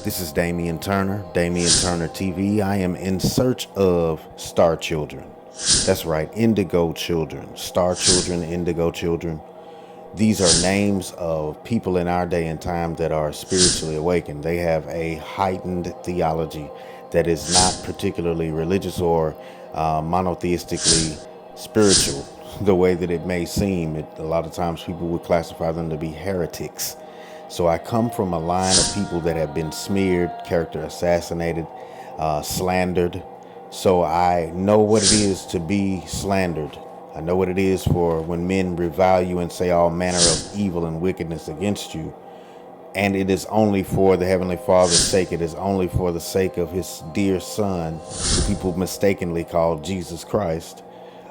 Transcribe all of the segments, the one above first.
This is Damian Turner, Damian Turner TV. I am in search of star children. That's right, indigo children, star children, indigo children. These are names of people in our day and time that are spiritually awakened. They have a heightened theology that is not particularly religious or monotheistically spiritual, the way that it may seem. A lot of times people would classify them to be heretics. So I come from a line of people that have been smeared, character assassinated, slandered. So I know what it is to be slandered. I know what it is for when men revile you and say all manner of evil and wickedness against you. And it is only for the Heavenly Father's sake. It is only for the sake of His dear Son, who people mistakenly call Jesus Christ,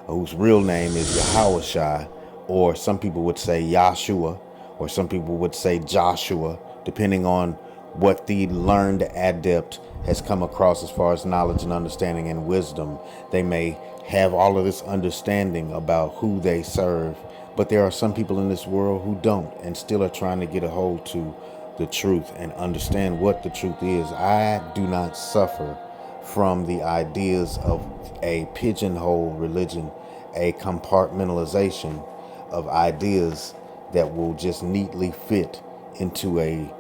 whose real name is Yahushua, or some people would say Yahshua, or some people would say Joshua, depending on what the learned adept has come across as far as knowledge and understanding and wisdom. They may have all of this understanding about who they serve, but there are some people in this world who don't and still are trying to get a hold to the truth and understand what the truth is. I do not suffer from the ideas of a pigeonhole religion, a compartmentalization of ideas that will just neatly fit into a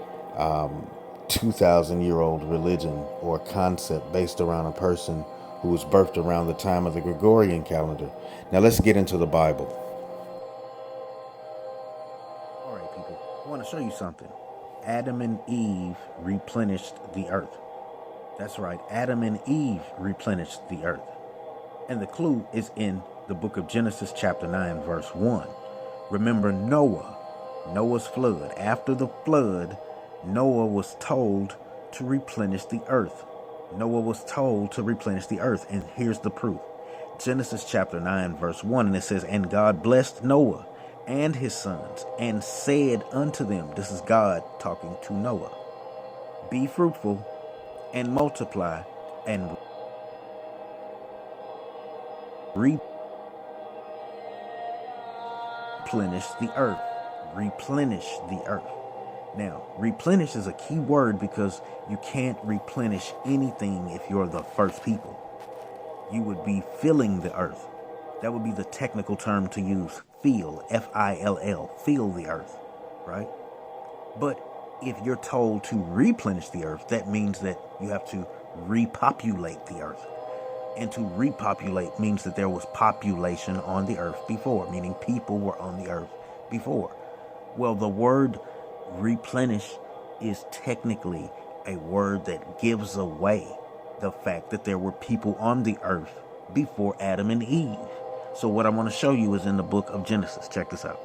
2,000-year-old religion or concept based around a person who was birthed around the time of the Gregorian calendar. Now let's get into the Bible. All right, people, I want to show you something. Adam and Eve replenished the earth. That's right, Adam and Eve replenished the earth. And the clue is in the book of Genesis chapter 9, verse 1. Remember Noah's flood. After the flood, Noah was told to replenish the earth. Noah was told to replenish the earth. And here's the proof. Genesis chapter 9, verse 1, and it says, "And God blessed Noah and his sons, and said unto them," this is God talking to Noah, "Be fruitful and multiply and replenish the earth." Replenish the earth. Now, replenish is a key word because you can't replenish anything if you're the first people. You would be filling the earth. That would be the technical term to use. Fill, F-I-L-L, fill the earth, right? But if you're told to replenish the earth, that means that you have to repopulate the earth. And to repopulate means that there was population on the earth before, meaning people were on the earth before. Well, the word replenish is technically a word that gives away the fact that there were people on the earth before Adam and Eve. So what I want to show you is in the book of Genesis. Check this out.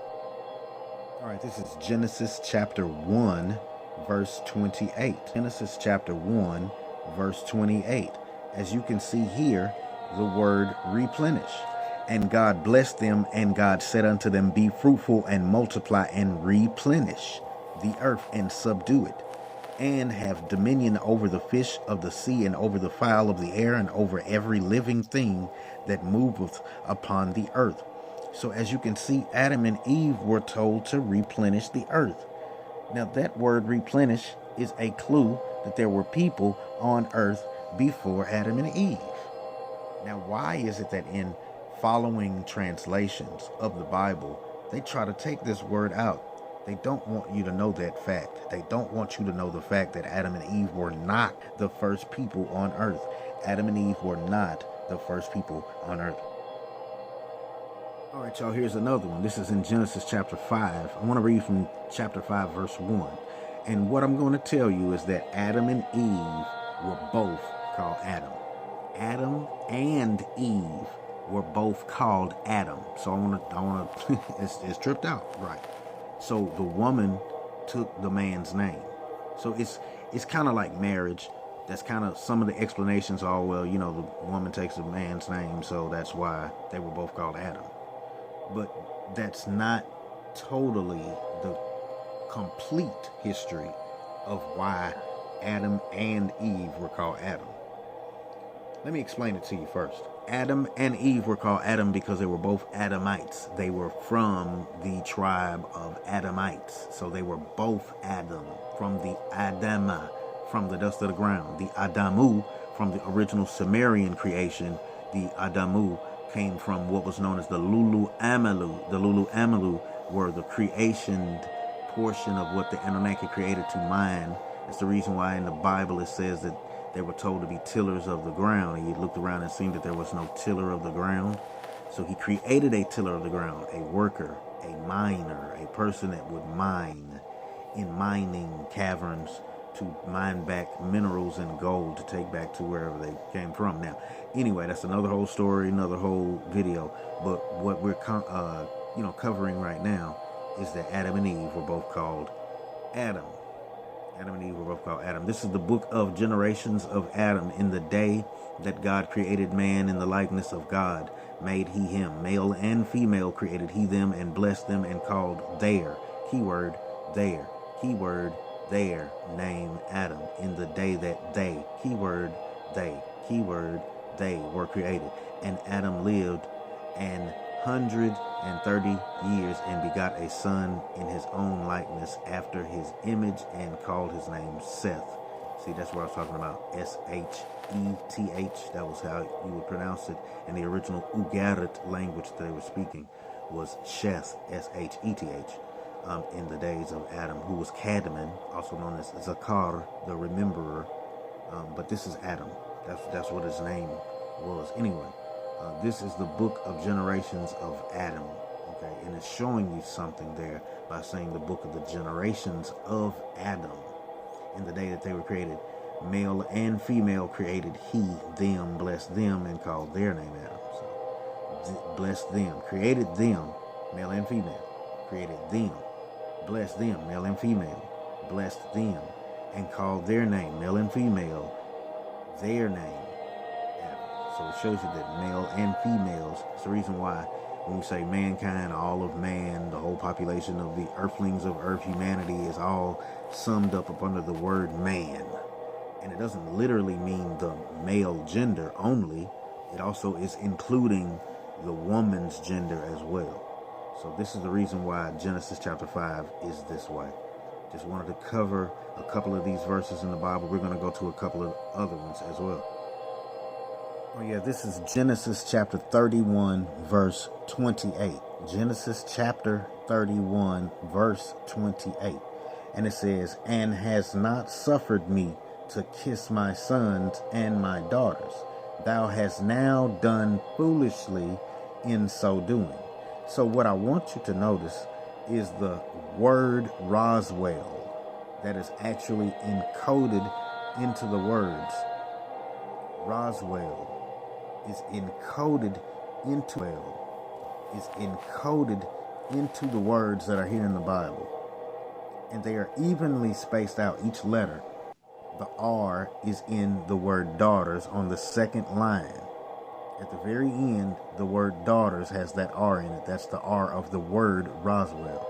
All right, this is Genesis chapter 1, verse 28. Genesis chapter 1, verse 28. As you can see here, the word replenish. "And God blessed them, and God said unto them, Be fruitful and multiply and replenish the earth and subdue it, and have dominion over the fish of the sea and over the fowl of the air and over every living thing that moveth upon the earth." So as you can see, Adam and Eve were told to replenish the earth. Now that word replenish is a clue that there were people on earth before Adam and Eve. Now why is it that in following translations of the Bible, they try to take this word out? They don't want you to know that fact. They don't want you to know the fact that Adam and Eve were not the first people on earth. Adam and Eve were not the first people on earth. All right, y'all, here's another one. This is in Genesis chapter 5. I want to read from chapter 5, verse 1. And what I'm going to tell you is that Adam and Eve were both called Adam. Adam and Eve were both called Adam. So I want to, it's tripped out, right? So the woman took the man's name. So it's kind of like marriage. That's kind of some of the explanations are, well, you know, the woman takes the man's name, so that's why they were both called Adam. But that's not totally the complete history of why Adam and Eve were called Adam. Let me explain it to you first. Adam and Eve were called Adam because they were both Adamites. They were from the tribe of Adamites. So they were both Adam, from the Adamah from the dust of the ground. The Adamu from the original Sumerian creation, the Adamu came from what was known as the Lulu Amalu. The Lulu Amalu were the creation portion of what the Anunnaki created to mine. That's the reason why in the Bible it says that they were told to be tillers of the ground. And he looked around and seen that there was no tiller of the ground. So he created a tiller of the ground, a worker, a miner, a person that would mine in mining caverns to mine back minerals and gold to take back to wherever they came from. Now, anyway, that's another whole story, another whole video. But what we're covering right now is that Adam and Eve were both called Adam. Adam and Eve were both called Adam. This is the book of generations of Adam. In the day that God created man in the likeness of God, made he him. Male and female created he them, and blessed them, and called their, keyword, their, keyword, their name Adam. In the day that they, keyword, they, keyword, they were created. And Adam lived 130 years and begot a son in his own likeness after his image, and called his name Seth. See, that's what I was talking about. S-H-E-T-H. That was how you would pronounce it. And the original Ugarit language that they were speaking was Sheth, S-H-E-T-H. In the days of Adam, who was Kadmon, also known as Zakar, the Rememberer. But this is Adam. That's what his name was. Anyway, this is the book of generations of Adam. Okay, and it's showing you something there by saying the book of the generations of Adam. In the day that they were created, male and female created he, them, blessed them, and called their name Adam. So, blessed them, created them, male and female, created them, blessed them, male and female, blessed them, and called their name, male and female, their name Adam. So it shows you that male and females, it's the reason why when we say mankind, all of man, the whole population of the earthlings of earth, humanity is all summed up under the word man. And it doesn't literally mean the male gender only. It also is including the woman's gender as well. So this is the reason why Genesis chapter 5 is this way. Just wanted to cover a couple of these verses in the Bible. We're going to go to a couple of other ones as well. Oh yeah, this is Genesis chapter 31, verse 28. Genesis chapter 31, verse 28. And it says, and has not suffered me to kiss my sons and my daughters. Thou hast now done foolishly in so doing. So what I want you to notice is the word Roswell that is actually encoded into the words. Roswell is encoded into the words that are here in the Bible. And they are evenly spaced out, each letter. The R is in the word daughters on the second line. At the very end, the word daughters has that R in it. That's the R of the word Roswell.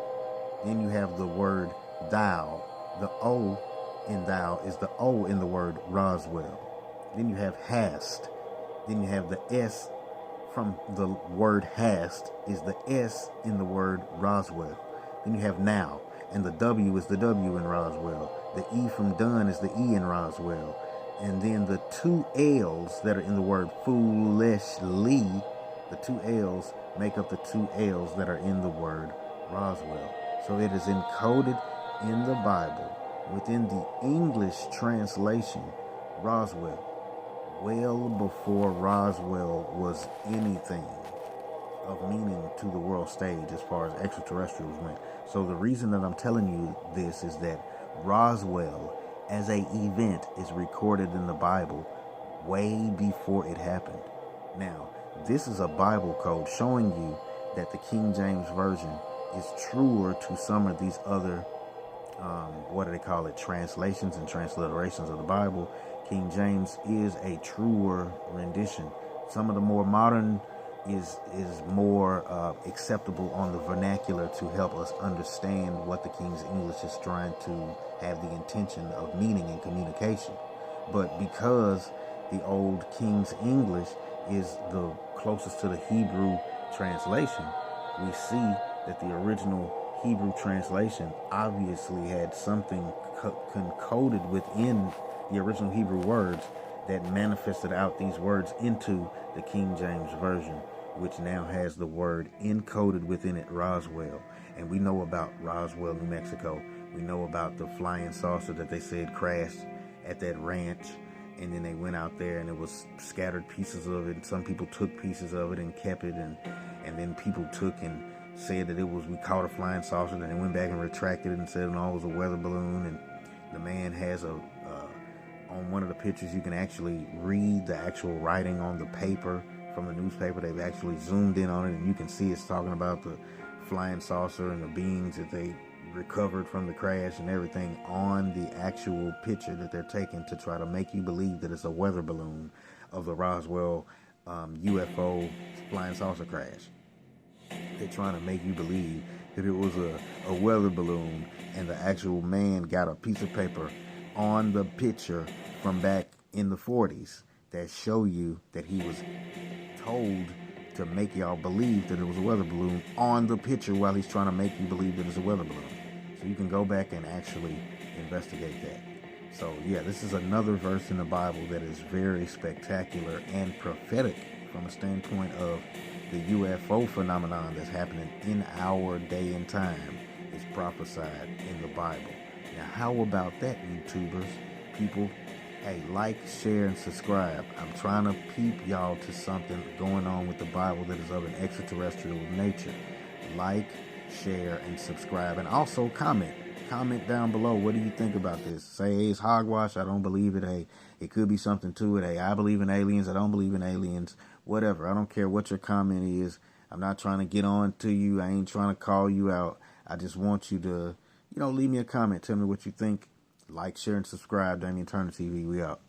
Then you have the word thou. The O in thou is the O in the word Roswell. Then you have hast. Then you have the S from the word hast is the S in the word Roswell. Then you have now, and the W is the W in Roswell. The E from done is the E in Roswell. And then the two L's that are in the word foolishly, the two L's make up the two L's that are in the word Roswell. So it is encoded in the Bible within the English translation, Roswell, well before Roswell was anything of meaning to the world stage as far as extraterrestrials went. So the reason that I'm telling you this is that Roswell as a event is recorded in the Bible way before it happened. Now, this is a Bible code showing you that the King James Version is truer to some of these other, translations and transliterations of the Bible. King James is a truer rendition. Some of the more modern is more acceptable on the vernacular to help us understand what the King's English is trying to have the intention of meaning in communication. But because the old King's English is the closest to the Hebrew translation, we see that the original Hebrew translation obviously had something encoded within the original Hebrew words that manifested out these words into the King James Version, which now has the word encoded within it, Roswell. And we know about Roswell, New Mexico. We know about the flying saucer that they said crashed at that ranch. And then they went out there and it was scattered pieces of it. Some people took pieces of it and kept it. And then people took and said that we caught a flying saucer. And then they went back and retracted it and said no, it was a weather balloon. And the man has on one of the pictures, you can actually read the actual writing on the paper from the newspaper. They've actually zoomed in on it, and you can see it's talking about the flying saucer and the beings that they recovered from the crash and everything on the actual picture that they're taking to try to make you believe that it's a weather balloon of the Roswell UFO flying saucer crash. They're trying to make you believe that it was a weather balloon, and the actual man got a piece of paper on the picture from back in the 40s that show you that he was told to make y'all believe that it was a weather balloon on the picture while he's trying to make you believe that it's a weather balloon. So you can go back and actually investigate that. So yeah, this is another verse in the Bible that is very spectacular and prophetic from a standpoint of the UFO phenomenon that's happening in our day and time. Is prophesied in the Bible. Now, how about that, YouTubers? People, hey, like, share, and subscribe. I'm trying to peep y'all to something going on with the Bible that is of an extraterrestrial nature. Like, share, and subscribe. And also comment. Comment down below. What do you think about this? Say, hey, it's hogwash. I don't believe it. Hey, it could be something to it. Hey, I believe in aliens. I don't believe in aliens. Whatever. I don't care what your comment is. I'm not trying to get on to you. I ain't trying to call you out. I just want you to, leave me a comment. Tell me what you think. Like, share, and subscribe. Damien Turner TV. We out.